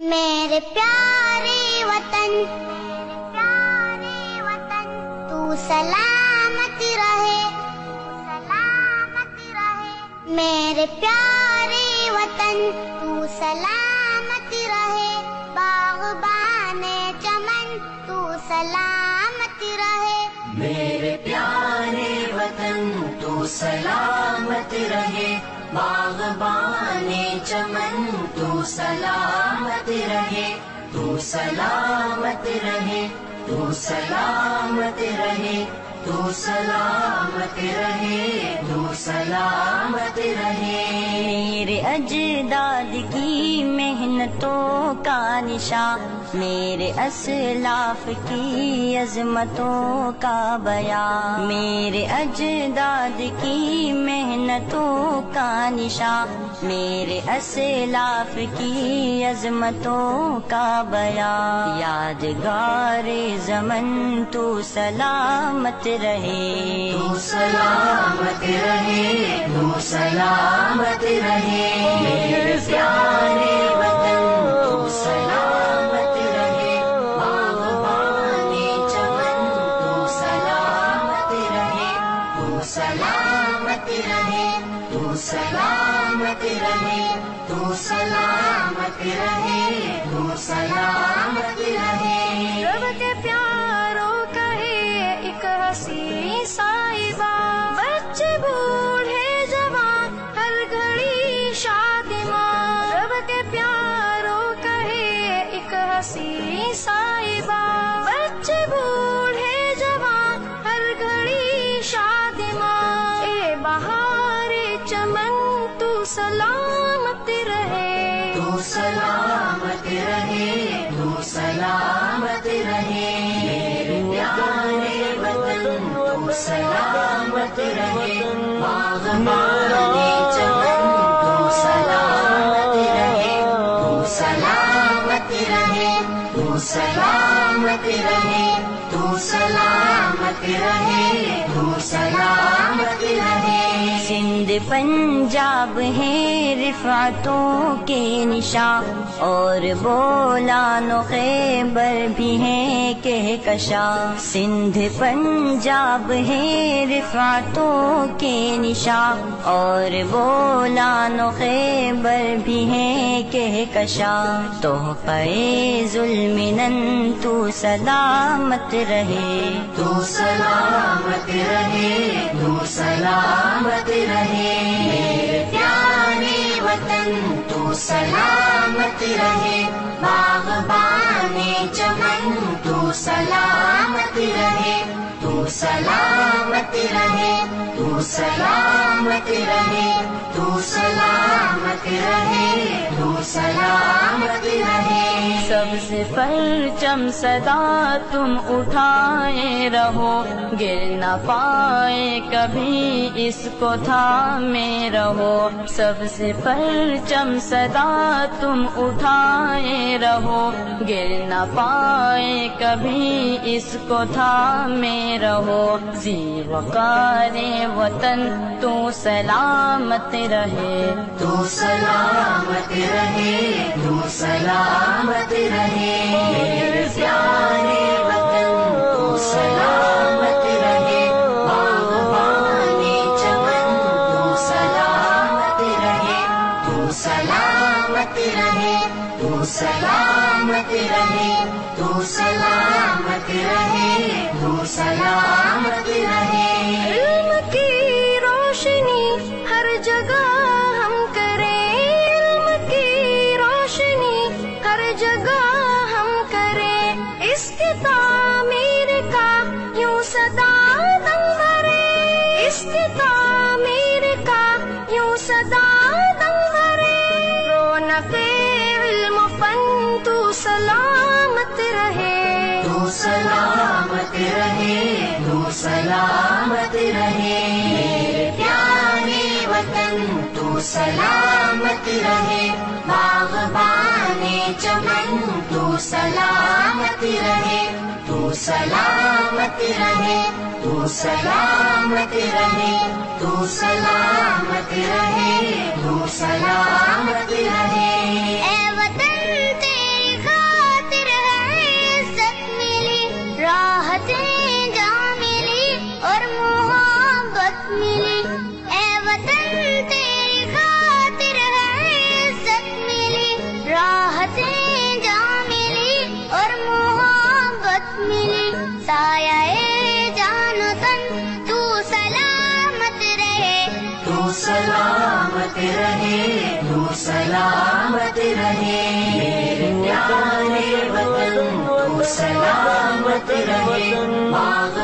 میرے پیارے وطن تو سلامت رہے میرے پیارے وطن تو سلامت رہے باغبان چمن تو سلامت رہے میرے پیارے وطن تو سلامت رہے باغبان چمن تو سلامت رہے تو سلامت رہے تو سلامت رہے تو سلامت رہے تو سلامت رہے میرے اجداد کی محنتوں کا نشان میرے اسلاف کی عظمتوں کا بیان میرے اجداد کی محنتوں کا نشان میرے اسلاف کی عظمتوں کا بیان یادگار زمن تو سلامت رہے تو سلامت رہے تو سلامت رہے میرے پیارے وطن تو سلامت رہے باغبان چمن تو سلامت رہے تو سلامت رہے تو سلامت رہے تو سلامت رہے تو سلامت رہے رب کے پیاروں کا ہے ایک حسین صاحبہ بچے بوڑھے جوان ہر گھڑی شادماں رب کے پیاروں کا ہے ایک حسین صاحبہ بچے بوڑھے جوان ہر گھڑی شادماں اے بہار چمن تو سلامت رہے تو سلامت رہے تو سلامت رہے میرے پیارے وطن تو سلامت رہے باغبان چمن تو سلامت رہے تو سلامت رہے تو سلامت رہے تو سلامت رہے تو سلامت رہے سندھ پنجاب ہے رفعتوں کے نشان اور بولان و خیبر بھی ہیں کہکشاں سندھ پنجاب ہے رفعتوں کے نشان اور بولان و خیبر بھی ہیں کہکشاں تحفہ ذوالمنن تو سلامت رہے تو سلامت رہے تو سلامت رہے میرے پیارے وطن تو سلامت رہے باغبان چمن تو سلامت رہے تو سلامت رہے تو سلامت رہے تو سلامت رہے تو سلامت رہے سب سے پرچم صدا تم اٹھائے رہو گر نہ پائے کبھی اس کو تھامے رہو سب سے پرچم صدا تم اٹھائے رہو گر نہ پائے کبھی اس کو تھامے رہو زی وقار وطن تو سلامت رہے تو سلامت رہے تو سلامت رہے میرے پیارے وطن تو سلامت رہے باغبان چمن تو سلامت رہے تو سلامت رہے تو سلامت رہے تو سلامت رہے تو سلامت رہے علم کی روشنی ہر جگہ ہم کریں علم کی روشنی ہر جگہ ہم کریں اس کی تعمیر کا یوں صدا دم بھرے اس کی تعمیر کا یوں صدا دم بھرے رونق علم فن تو سلامت رہے تو سلامت رہے تو سلامت رہے میرے پیارے وطن تو سلامت رہے باغبان چمن تو سلامت رہے تو سلامت رہے تو سلامت رہے تو سلامت رہے تو سلامت رہے اے وطن تیرے رہے تو سلامت رہے میرے پیارے وطن تو سلامت رہے باغ